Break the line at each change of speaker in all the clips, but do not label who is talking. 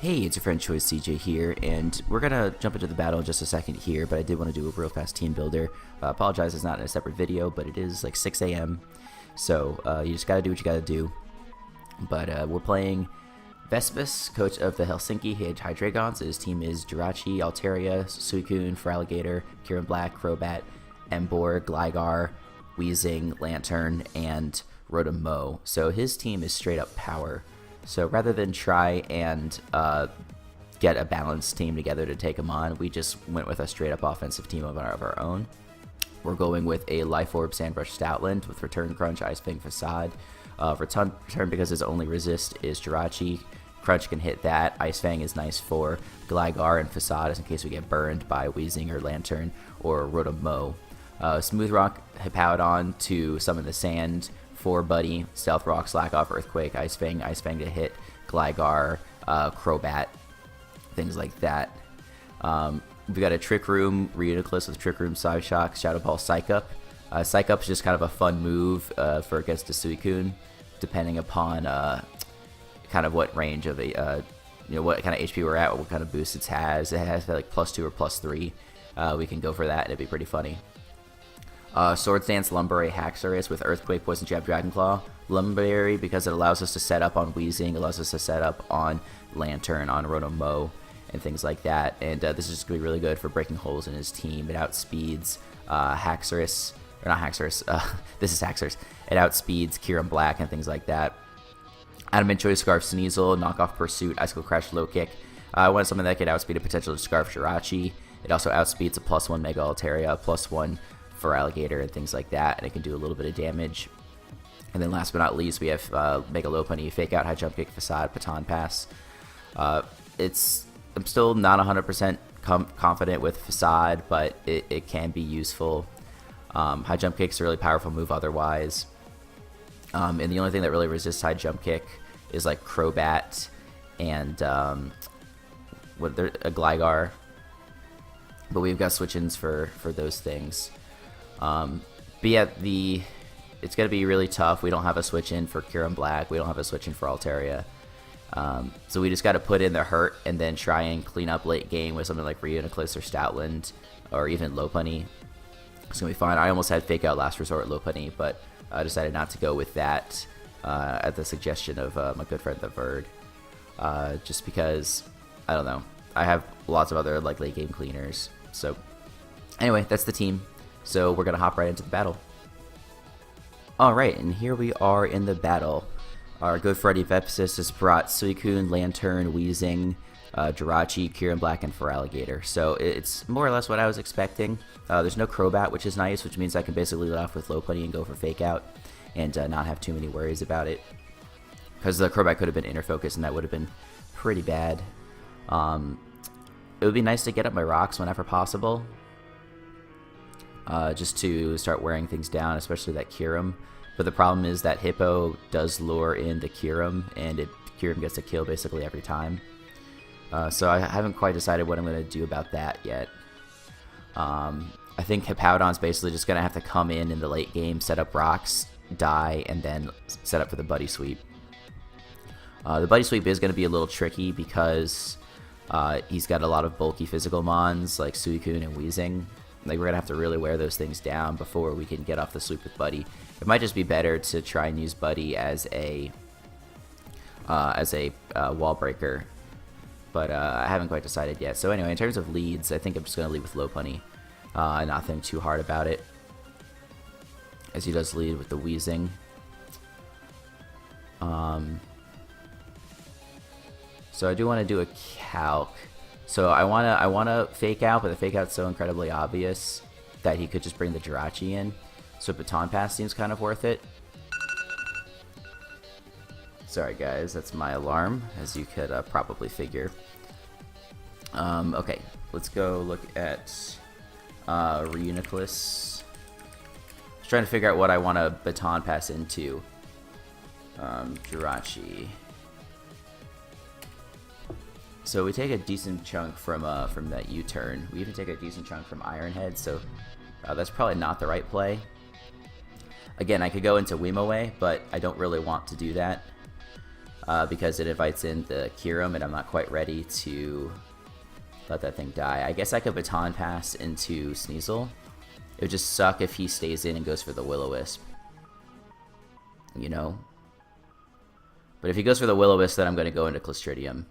Hey, it's your friend Choice CJ here, and we're gonna jump into the battle in just a second here, but I did want to do a real fast team builder. Apologize it's not in a separate video, but it is like 6 a.m. So you just gotta do what you gotta do. But we're playing Vepsis, coach of the Helsinki Hydreigons. His team is Jirachi, Altaria, Suicune, Feraligatr, Kyurem-B, Crobat, Emboar, Gligar, Weezing, Lantern, and Rotom-Mow. So his team is straight up power. So rather than try and get a balanced team together to take them on, we just went with a straight up offensive team of our own. We're going with a Life Orb, Sandbrush, Stoutland with Return, Crunch, Ice Fang, Facade. Return because his only resist is Jirachi. Crunch can hit that. Ice Fang is nice for Gligar, and Facade is in case we get burned by Weezing or Lantern or Rotom-Mow. Smooth Rock, Hippowdon to summon the Sand for Buddy, Stealth Rock, Slack Off, Earthquake, Ice Fang to hit Gligar, Crobat, things like that. We got a Trick Room, Ridiculous with Trick Room, Psyshock, Shadow Ball, Psych Up. Psych Up is just kind of a fun move for against a Suicune, depending upon kind of what range of a what kind of HP we're at, what kind of boost it has. It has like +2 or +3. We can go for that, and it'd be pretty funny. Swords Dance, Lumberry, Haxorus with Earthquake, Poison Jab, Dragon Claw. Lumberry because it allows us to set up on Weezing, allows us to set up on Lantern, on Rotom-Mow, and things like that. And this is just going to be really good for breaking holes in his team. It outspeeds Haxorus, or not Haxorus, this is Haxorus. It outspeeds Kyurem-B and things like that. Adamant Choice, Scarf, Sneasel, Knockoff Pursuit, Icicle Crash, Low Kick. I want something that could outspeed a potential Scarf Jirachi. It also outspeeds a +1 Mega Altaria, +1 Feraligatr, and things like that, and it can do a little bit of damage. And then last but not least, we have Mega Lopunny, Fake Out, High Jump Kick, Facade, Baton Pass. I'm still not 100% confident with Facade, but it can be useful. High Jump Kick's a really powerful move otherwise. And the only thing that really resists High Jump Kick is like Crobat and a Gligar. But we've got switch-ins for those things. But yeah, it's going to be really tough. We don't have a switch-in for Kyurem-B. We don't have a switch-in for Altaria. So we just got to put in the hurt and then try and clean up late game with something like Ridiculous or Stoutland or even Lopunny. It's going to be fine. I almost had Fake Out Last Resort Lopunny, but I decided not to go with that at the suggestion of my good friend the Bird. Just because, I don't know, I have lots of other like late game cleaners. So anyway, that's the team. So we're going to hop right into the battle. Alright, and here we are in the battle. Our good Freddy Vepsis has brought Suicune, Lantern, Weezing, Jirachi, Kyurem-B, and Feraligatr. So it's more or less what I was expecting. There's no Crobat, which is nice, which means I can basically lead off with Lopunny and go for Fake Out and not have too many worries about it. Because the Crobat could have been Inner Focus, and that would have been pretty bad. It would be nice to get up my rocks whenever possible. Just to start wearing things down, especially that Kyurem. But the problem is that Hippo does lure in the Kyurem, and Kyurem gets a kill basically every time. So I haven't quite decided what I'm going to do about that yet. I think Hippowdon's basically just going to have to come in the late game, set up rocks, die, and then set up for the Buddy Sweep. The Buddy Sweep is going to be a little tricky because he's got a lot of bulky physical mons like Suicune and Weezing. Like, we're going to have to really wear those things down before we can get off the sweep with Buddy. It might just be better to try and use Buddy as a wall breaker. But I haven't quite decided yet. So anyway, in terms of leads, I think I'm just going to lead with Lopunny. And not think too hard about it, as he does lead with the Weezing. So I do want to do a calc. So I wanna Fake Out, but the Fake Out's so incredibly obvious that he could just bring the Jirachi in. So Baton Pass seems kind of worth it. Sorry guys, that's my alarm, as you could probably figure. Okay, let's go look at Ridiculous. Just trying to figure out what I want to Baton Pass into. Jirachi. So we take a decent chunk from that U-turn. We even take a decent chunk from Iron Head, so that's probably not the right play. Again, I could go into Wiimowe, but I don't really want to do that. because it invites in the Kyurem, and I'm not quite ready to let that thing die. I guess I could baton pass into Sneasel. It would just suck if he stays in and goes for the Will-O-Wisp. You know? But if he goes for the Will-O-Wisp, then I'm going to go into Clostridium.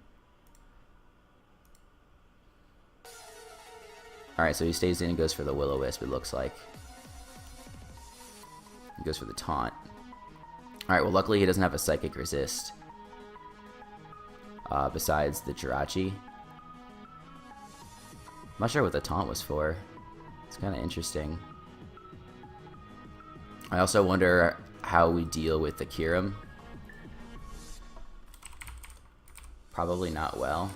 Alright, so he stays in and goes for the Will-O-Wisp, it looks like. He goes for the Taunt. Alright, well luckily he doesn't have a Psychic Resist. Besides the Jirachi. I'm not sure what the Taunt was for. It's kind of interesting. I also wonder how we deal with the Kyurem. Probably not well.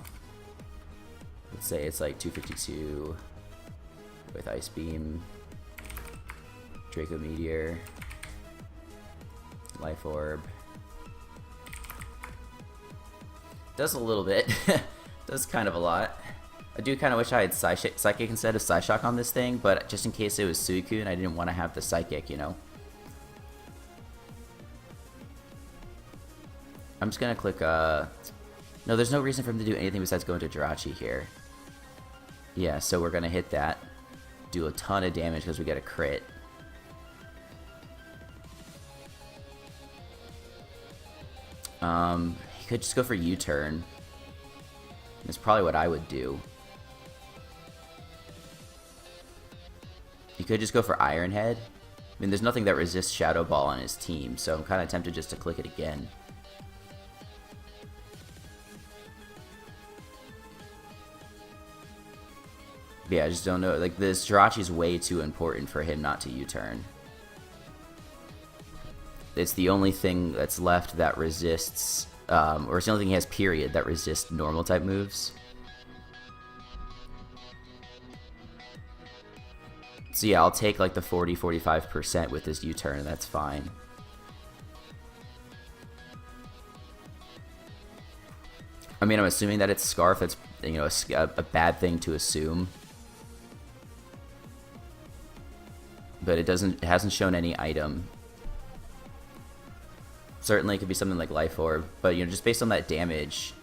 Let's say it's like 252 with Ice Beam, Draco Meteor, Life Orb. Does a little bit. Does kind of a lot. I do kind of wish I had Psychic instead of Psyshock on this thing, but just in case it was Suicune, I didn't want to have the Psychic, you know? I'm just gonna click, no, there's no reason for him to do anything besides go into Jirachi here. Yeah, so we're gonna hit that. Do a ton of damage because we get a crit. He could just go for U-turn. That's probably what I would do. He could just go for Iron Head. I mean, there's nothing that resists Shadow Ball on his team, so I'm kind of tempted just to click it again. But yeah, I just don't know. Like, this Jirachi's way too important for him not to U-turn. It's the only thing that's left that resists, or it's the only thing he has, period, that resists normal type moves. So yeah, I'll take like the 40-45% with this U-turn, and that's fine. I mean, I'm assuming that it's Scarf. That's, you know, a bad thing to assume. But it hasn't shown any item. Certainly it could be something like Life Orb, but you know, just based on that damage,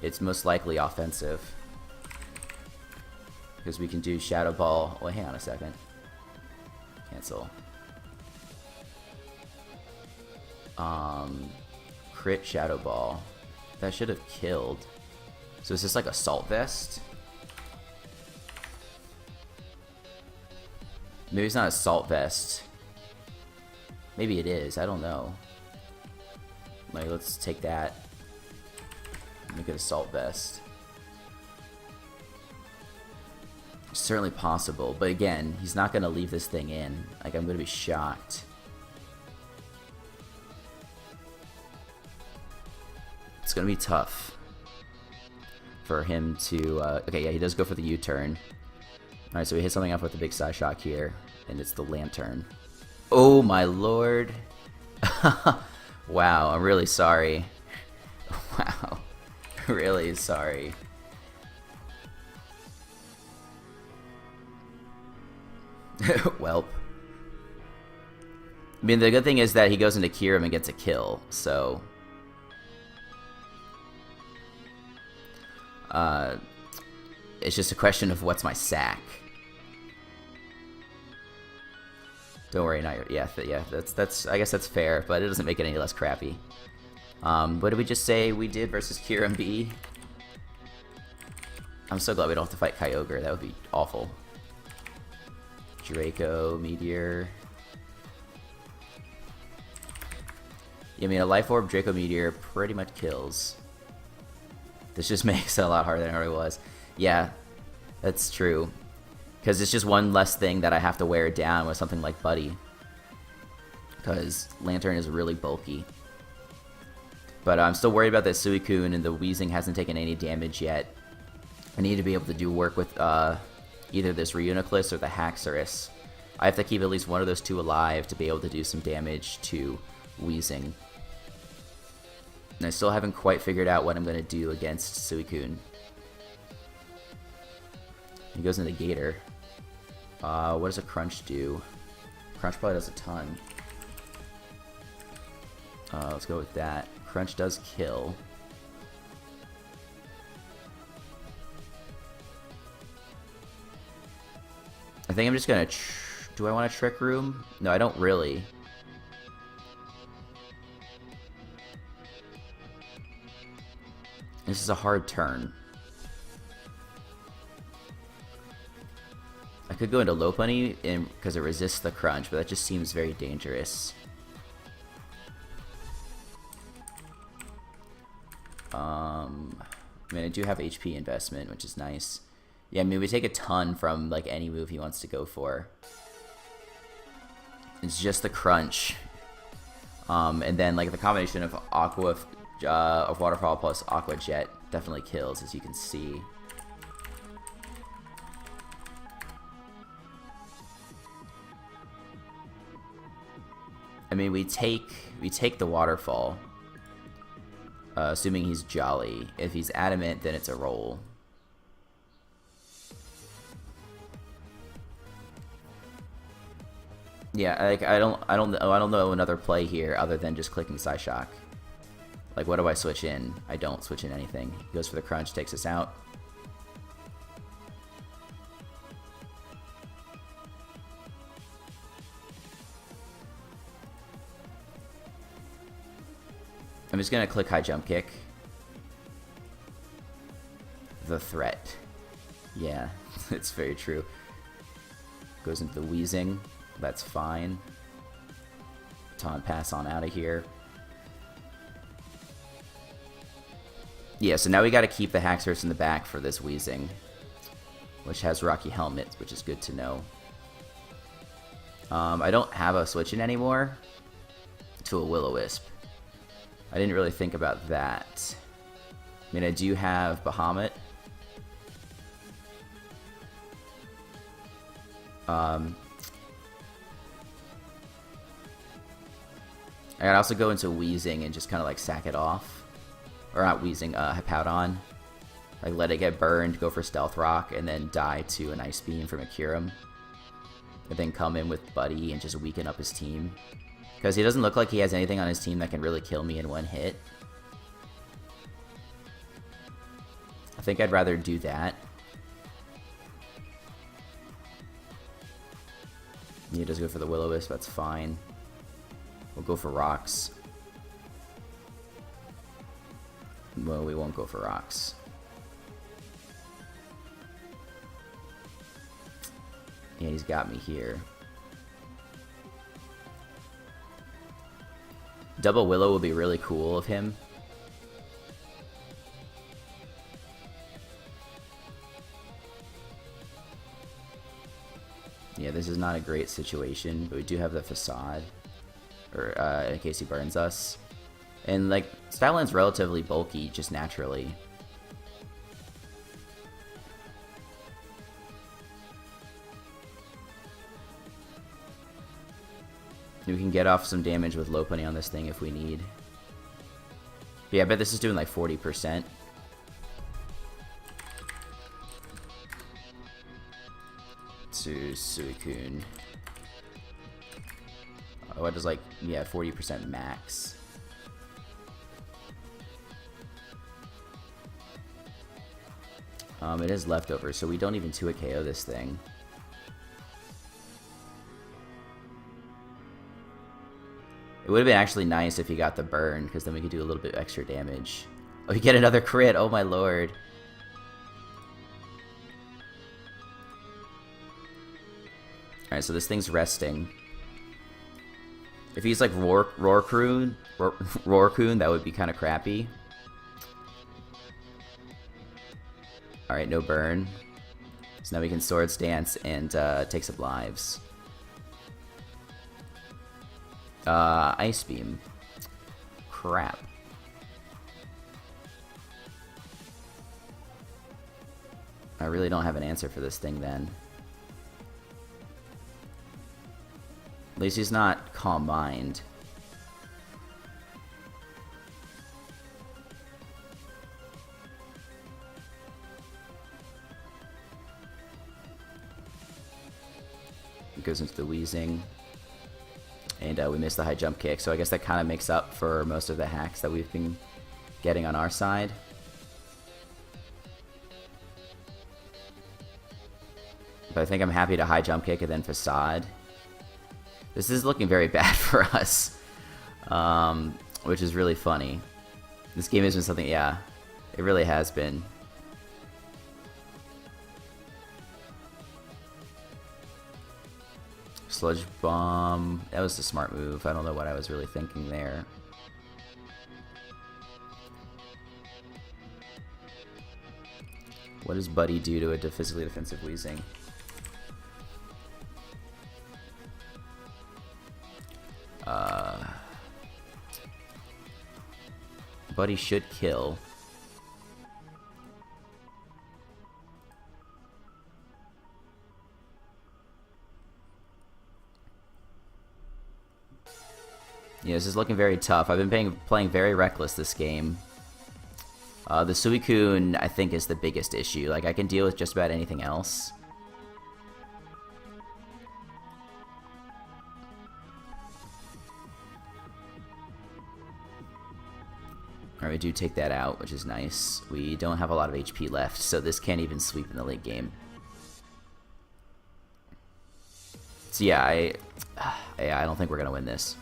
it's most likely offensive. Because we can do Shadow Ball. Wait, hang on a second. Cancel. Crit Shadow Ball. That should have killed. So is this like Assault Vest? Maybe it's not Assault Vest. Maybe it is. I don't know. Like, let's take that. Make it Assault Vest. It's certainly possible, but again, he's not going to leave this thing in. Like, I'm going to be shocked. It's going to be tough for him to... okay, yeah, he does go for the U-turn. Alright, so we hit something off with the big Psyshock here, and it's the Lantern. Oh my lord. Wow, I'm really sorry. Wow. Really sorry. Welp. I mean, the good thing is that he goes into Kyurem and gets a kill, so... it's just a question of what's my sack. Don't worry, not your... Yeah, that's. I guess that's fair, but it doesn't make it any less crappy. What did we just say we did versus Kyurem-B? I'm so glad we don't have to fight Kyogre. That would be awful. Draco, Meteor. Yeah, I mean, a Life Orb, Draco Meteor pretty much kills. This just makes it a lot harder than it already was. Yeah, that's true. Because it's just one less thing that I have to wear down with something like Buddy. Because Lantern is really bulky. But I'm still worried about that Suicune, and the Weezing hasn't taken any damage yet. I need to be able to do work with either this Reuniclus or the Haxorus. I have to keep at least one of those two alive to be able to do some damage to Weezing. And I still haven't quite figured out what I'm going to do against Suicune. He goes into Gator. What does a Crunch do? Crunch probably does a ton. Let's go with that. Crunch does kill. I think I'm just gonna... do I want a Trick Room? No, I don't really. This is a hard turn. I could go into Lopunny because it resists the Crunch, but that just seems very dangerous. I mean, I do have HP investment, which is nice. Yeah, I mean, we take a ton from, like, any move he wants to go for. It's just the Crunch. And then, like, the combination of of Waterfall plus Aqua Jet definitely kills, as you can see. I mean, we take the Waterfall. Assuming he's Jolly. If he's Adamant, then it's a roll. Yeah, like I don't know another play here other than just clicking Psyshock. Like, what do I switch in? I don't switch in anything. He goes for the Crunch, takes us out. I'm just gonna click High Jump Kick. The threat. Yeah, it's very true. Goes into the Wheezing. That's fine. Taunt Pass on out of here. Yeah, so now we gotta keep the Haxorus in the back for this Wheezing, which has Rocky Helmet, which is good to know. I don't have a switch in anymore to a Will-O-Wisp. I didn't really think about that. I mean, I do have Bahamut. I could also go into Wheezing and just kind of like sack it off. Or not Wheezing, Hippowdon. Like let it get burned, go for Stealth Rock, and then die to an Ice Beam from a Kyurem. And then come in with Buddy and just weaken up his team. Because he doesn't look like he has anything on his team that can really kill me in one hit. I think I'd rather do that. He does go for the Will-O-Wisp, that's fine. We'll go for Rocks. Well, we won't go for Rocks. Yeah, he's got me here. Double Willow will be really cool of him. Yeah, this is not a great situation, but we do have the Facade. Or, in case he burns us. And, like, Styline's relatively bulky, just naturally. We can get off some damage with Lopunny on this thing if we need. But yeah, I bet this is doing like 40%. To Suicune. Oh, it does like, yeah, 40% max. It is leftover, so we don't even 2-hit KO this thing. It would have been actually nice if he got the burn, because then we could do a little bit extra damage. Oh, we get another crit! Oh my lord. Alright, so this thing's resting. If he's like Roarcoon, that would be kind of crappy. Alright, no burn. So now we can Swords Dance and take some lives. Ice Beam. Crap. I really don't have an answer for this thing then. At least he's not Calm Mind. It goes into the Wheezing. and we missed the high jump kick. So I guess that kind of makes up for most of the hacks that we've been getting on our side. But I think I'm happy to high jump kick and then facade. This is looking very bad for us, which is really funny. This game has been something, yeah, it really has been. Sludge bomb, that was the smart move. I don't know what I was really thinking there. What does Buddy do to a physically defensive Weezing? Buddy should kill. Yeah, this is looking very tough. I've been playing very reckless this game. The Suicune, I think, is the biggest issue. Like, I can deal with just about anything else. Alright, we do take that out, which is nice. We don't have a lot of HP left, so this can't even sweep in the late game. So yeah, I don't think we're gonna win this.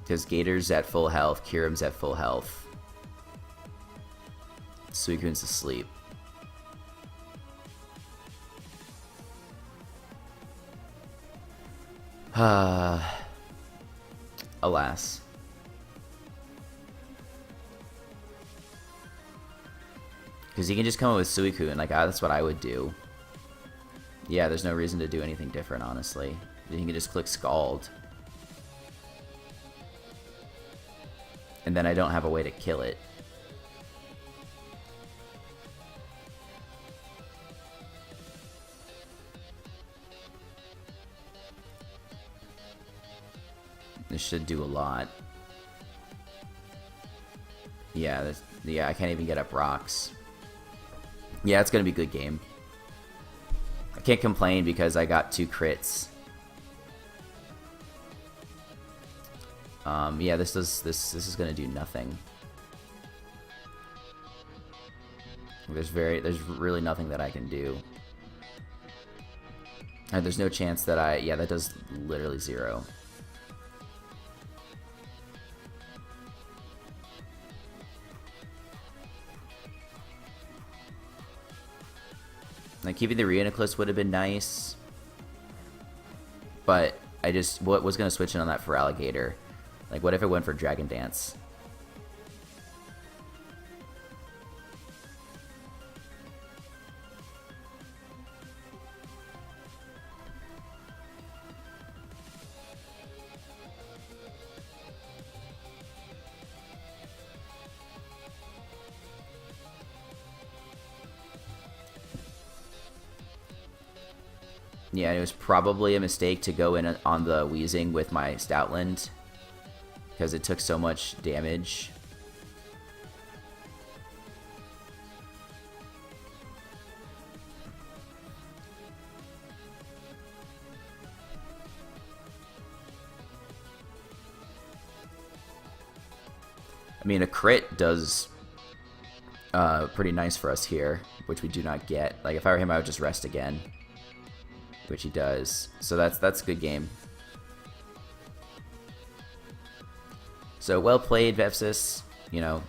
Because Gator's at full health, Kyurem-B's at full health. Suicune's asleep. Alas. Because he can just come up with Suicune, like, that's what I would do. Yeah, there's no reason to do anything different, honestly. He can just click Scald. And then I don't have a way to kill it. This should do a lot. Yeah, I can't even get up rocks. Yeah, it's gonna be a good game. I can't complain because I got 2 crits. Yeah, this is gonna do nothing. There's really nothing that I can do. And there's no chance that yeah, that does literally 0. Like, keeping the Reuniclus would have been nice, but I just was gonna switch in on that for Alligator. Like, what if it went for Dragon Dance? Yeah, it was probably a mistake to go in on the Weezing with my Stoutland, because it took so much damage. I mean, a crit does pretty nice for us here, which we do not get. Like, if I were him, I would just rest again, which he does. So that's a good game. So well played, Vepsis. You know,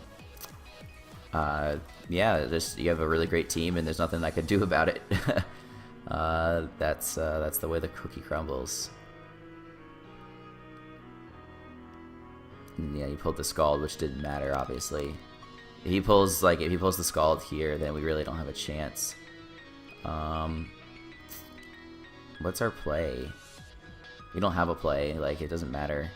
yeah, you have a really great team, and there's nothing I could do about it. That's the way the cookie crumbles. And yeah, he pulled the Scald, which didn't matter, obviously. If he pulls the Scald here, then we really don't have a chance. What's our play? We don't have a play. Like, it doesn't matter.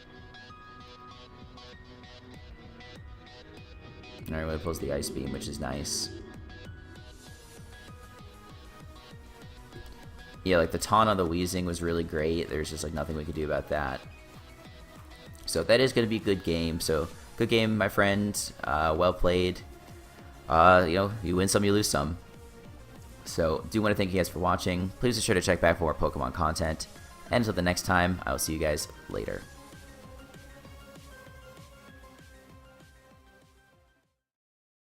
Alright, well, it pulls the Ice Beam, which is nice. Yeah, like, the taunt on the Weezing was really great. There's just, like, nothing we could do about that. So that is going to be a good game. So, good game, my friend. Well played. You know, you win some, you lose some. So do want to thank you guys for watching. Please be sure to check back for more Pokemon content. And until the next time, I will see you guys later.